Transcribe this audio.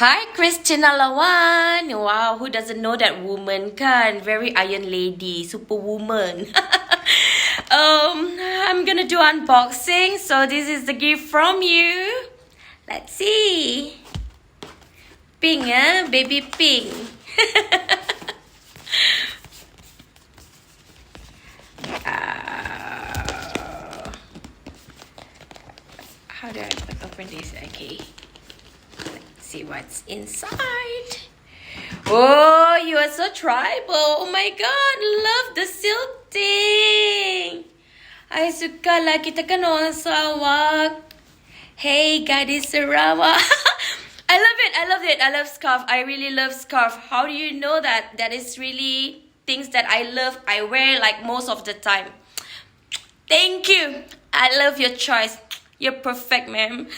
Hi, Christina Lawan. Wow, who doesn't know that woman kan? Very iron lady, superwoman. I'm gonna do unboxing. So this is the gift from you. Let's see. Pink, baby pink. How do I open this? Okay. Let's see what's inside. Oh, you are so tribal. Oh my god, love the silk thing. Ay, suka lah kita kan orang Sarawak. Hey, gadis Sarawak. I love it. I love it. I love scarf. I really love scarf. How do you know that? That is really things that I love. I wear like most of the time. Thank you. I love your choice. You're perfect, ma'am.